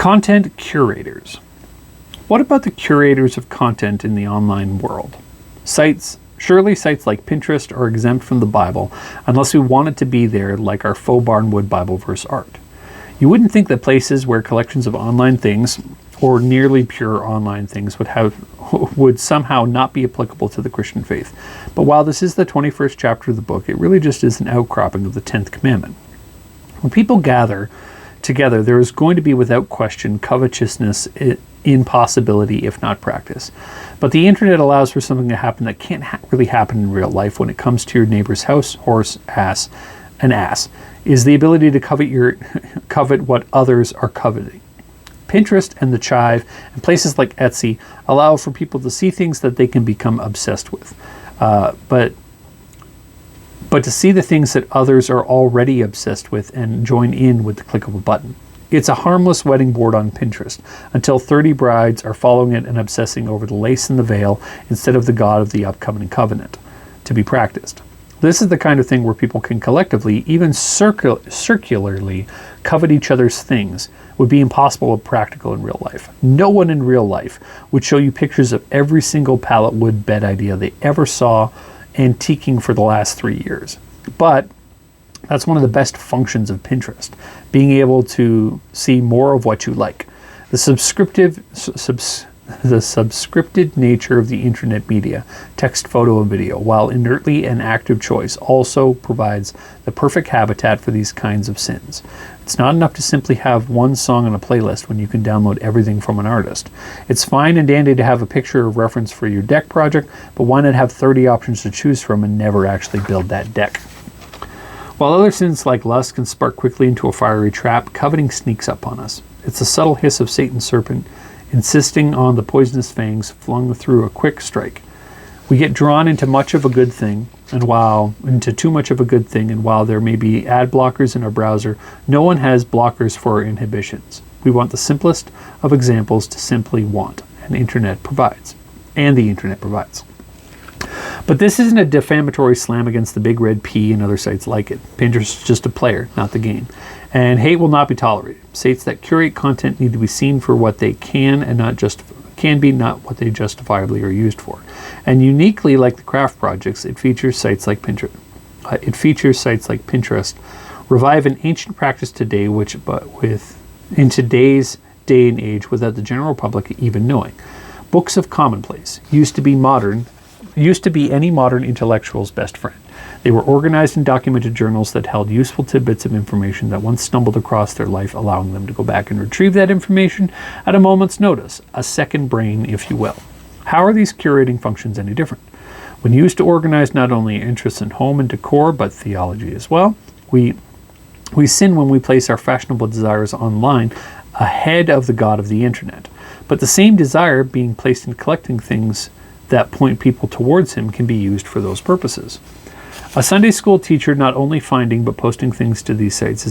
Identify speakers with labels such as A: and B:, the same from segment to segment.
A: Content curators. What about the curators of content in the online world? Surely sites like Pinterest are exempt from the Bible unless we want it to be there, like our faux barnwood Bible verse art. You wouldn't think that places where collections of online things, or nearly pure online things, would somehow not be applicable to the Christian faith. But while this is the 21st chapter of the book, it really just is an outcropping of the 10th commandment. When people gather together, there is going to be, without question, covetousness in possibility, if not practice. But the internet allows for something to happen that can't really happen in real life when it comes to your neighbor's house, horse, ass, is the ability to covet what others are coveting. Pinterest and the Chive and places like Etsy allow for people to see things that they can become obsessed with. But to see the things that others are already obsessed with and join in with the click of a button. It's a harmless wedding board on Pinterest until 30 brides are following it and obsessing over the lace and the veil instead of the God of the upcoming covenant to be practiced. This is the kind of thing where people can collectively, even circularly, covet each other's things. Would be impossible or practical in real life. No one in real life would show you pictures of every single pallet wood bed idea they ever saw antiquing for the last 3 years. But that's one of the best functions of Pinterest, being able to see more of what you like. The subscripted nature of the internet media, text, photo, and video, while inertly an active choice, also provides the perfect habitat for these kinds of sins. It's not enough to simply have one song on a playlist when you can download everything from an artist. It's fine and dandy to have a picture of reference for your deck project, but why not have 30 options to choose from and never actually build that deck? While other sins like lust can spark quickly into a fiery trap, coveting sneaks up on us. It's a subtle hiss of Satan's serpent, insisting on the poisonous fangs flung through a quick strike. We get drawn into too much of a good thing, and while there may be ad blockers in our browser, no one has blockers for our inhibitions. We want the simplest of examples to simply want, and the internet provides. But this isn't a defamatory slam against the Big Red P and other sites like it. Pinterest is just a player, not the game. And hate will not be tolerated. Sites that curate content need to be seen for what they can and not what they justifiably are used for. And uniquely, like the craft projects, it features sites like Pinterest. Revive an ancient practice today, in today's day and age, without the general public even knowing. Books of commonplace used to be any modern intellectual's best friend. They were organized and documented journals that held useful tidbits of information that once stumbled across their life, allowing them to go back and retrieve that information at a moment's notice, a second brain, if you will. How are these curating functions any different? When used to organize not only interests in home and decor, but theology as well, we sin when we place our fashionable desires online ahead of the God of the internet. But the same desire being placed in collecting things that point people towards him can be used for those purposes. A Sunday school teacher not only finding but posting things to these sites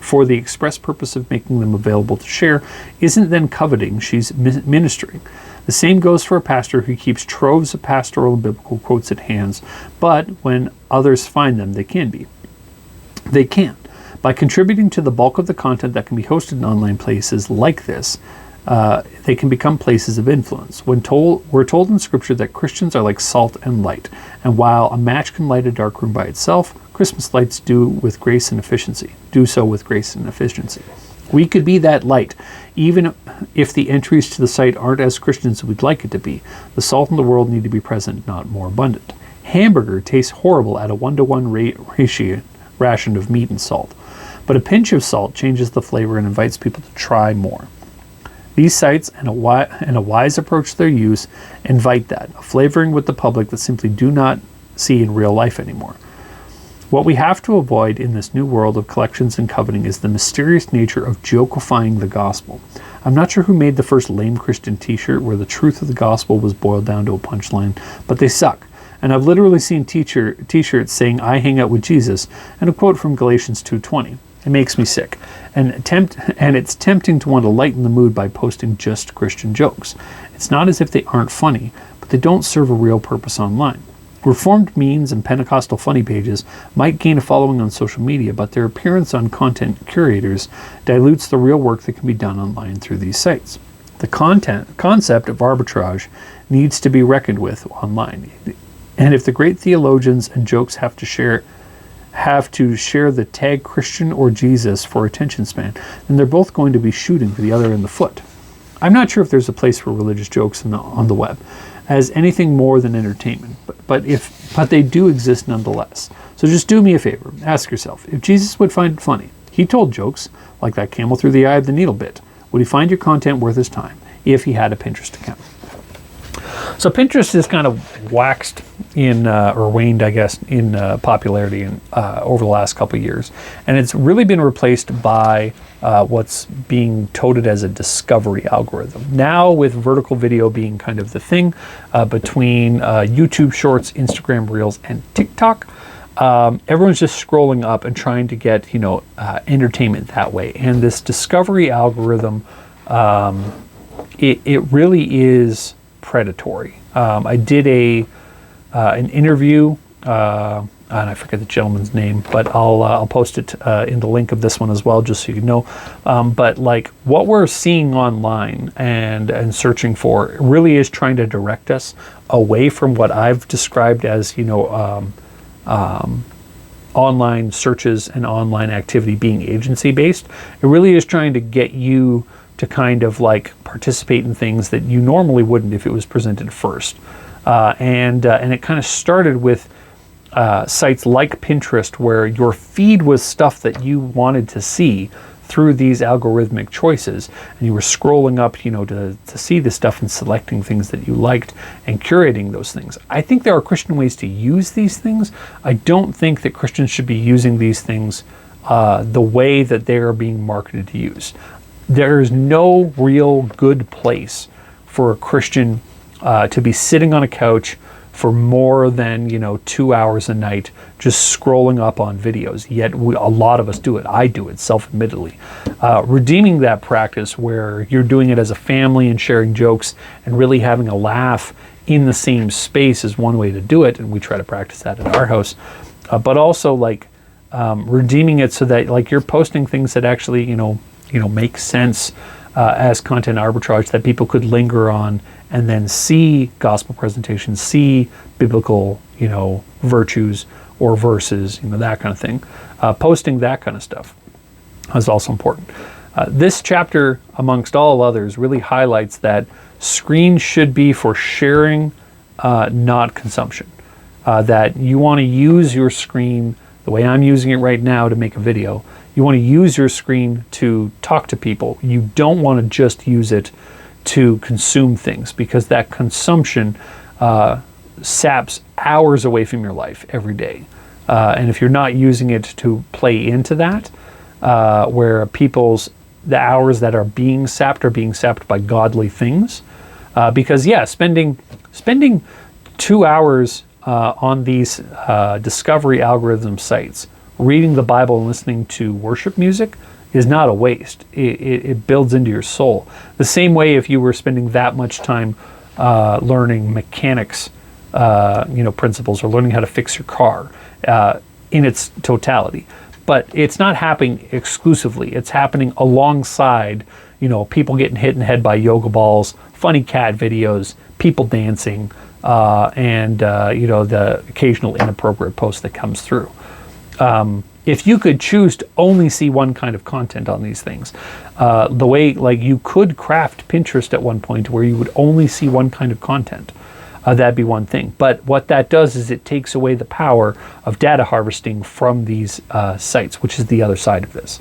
A: for the express purpose of making them available to share isn't then coveting, she's ministering. The same goes for a pastor who keeps troves of pastoral and biblical quotes at hand, but when others find them, they can. By contributing to the bulk of the content that can be hosted in online places like this, they can become places of influence. We're told in Scripture that Christians are like salt and light, and while a match can light a dark room by itself, Christmas lights do so with grace and efficiency. We could be that light, even if the entries to the site aren't as Christian as we'd like it to be. The salt in the world need to be present, not more abundant. Hamburger tastes horrible at a 1-to-1 ration of meat and salt, but a pinch of salt changes the flavor and invites people to try more. These sites and a wise approach to their use invite that, a flavoring with the public that simply do not see in real life anymore. What we have to avoid in this new world of collections and coveting is the mysterious nature of jokifying the gospel. I'm not sure who made the first lame Christian t-shirt where the truth of the gospel was boiled down to a punchline, but they suck. And I've literally seen t-shirts saying, "I hang out with Jesus," and a quote from Galatians 2:20. It makes me sick. And it's tempting to want to lighten the mood by posting just Christian jokes. It's not as if they aren't funny, but they don't serve a real purpose online. Reformed memes and Pentecostal funny pages might gain a following on social media, but their appearance on content curators dilutes the real work that can be done online through these sites. The concept of arbitrage needs to be reckoned with online. And if the great theologians and jokes have to share the tag Christian or Jesus for attention span, then they're both going to be shooting the other in the foot. I'm not sure if there's a place for religious jokes on the web as anything more than entertainment, but they do exist nonetheless. So just do me a favor, ask yourself, if Jesus would find it funny, he told jokes like that camel through the eye of the needle bit. Would he find your content worth his time if he had a Pinterest account? So Pinterest has kind of waxed in, or waned, I guess, in popularity over the last couple of years. And it's really been replaced by what's being touted as a discovery algorithm. Now with vertical video being kind of the thing between YouTube Shorts, Instagram Reels, and TikTok, everyone's just scrolling up and trying to get, entertainment that way. And this discovery algorithm, it really is predatory. I did an interview, and I forget the gentleman's name, but I'll post it in the link of this one as well, just so you know. But like what we're seeing online and searching for really is trying to direct us away from what I've described as online searches and online activity being agency based. It really is trying to get you to kind of like participate in things that you normally wouldn't if it was presented first. And it kind of started with sites like Pinterest, where your feed was stuff that you wanted to see through these algorithmic choices, and you were scrolling up, to see this stuff and selecting things that you liked and curating those things. I think there are Christian ways to use these things. I don't think that Christians should be using these things the way that they are being marketed to use. There is no real good place for a Christian to be sitting on a couch for more than 2 hours a night just scrolling up on videos. Yet a lot of us do it. I do it, self-admittedly. Redeeming that practice where you're doing it as a family and sharing jokes and really having a laugh in the same space is one way to do it, and we try to practice that at our house. But also redeeming it so that you're posting things that actually make sense as content arbitrage that people could linger on and then see gospel presentations, see biblical, virtues or verses, that kind of thing. Posting that kind of stuff is also important. This chapter, amongst all others, really highlights that screens should be for sharing, not consumption. That you want to use your screen the way I'm using it right now to make a video. You want to use your screen to talk to people. You don't want to just use it to consume things, because that consumption saps hours away from your life every day. And if you're not using it to play into that, where the hours that are being sapped by godly things, because spending 2 hours on these discovery algorithm sites, reading the Bible and listening to worship music is not a waste. It builds into your soul. The same way if you were spending that much time learning mechanics, principles, or learning how to fix your car in its totality. But it's not happening exclusively. It's happening alongside, people getting hit in the head by yoga balls, funny cat videos, people dancing, and the occasional inappropriate post that comes through. If you could choose to only see one kind of content on these things, the way you could craft Pinterest at one point where you would only see one kind of content, that'd be one thing. But what that does is it takes away the power of data harvesting from these sites, which is the other side of this.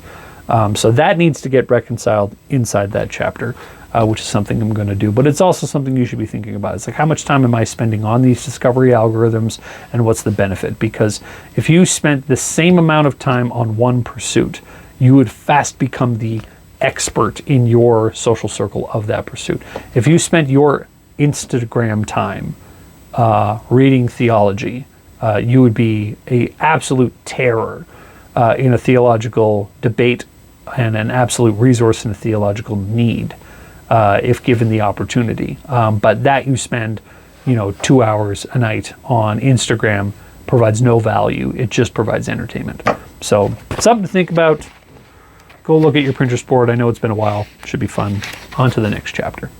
A: So that needs to get reconciled inside that chapter, which is something I'm going to do. But it's also something you should be thinking about. It's how much time am I spending on these discovery algorithms, and what's the benefit? Because if you spent the same amount of time on one pursuit, you would fast become the expert in your social circle of that pursuit. If you spent your Instagram time reading theology, you would be an absolute terror in a theological debate and an absolute resource in a theological need if given the opportunity. But that you spend 2 hours a night on Instagram provides no value. It just provides entertainment. So something to think about. Go look at your Pinterest board. I know it's been a while. Should be fun. On to the next chapter.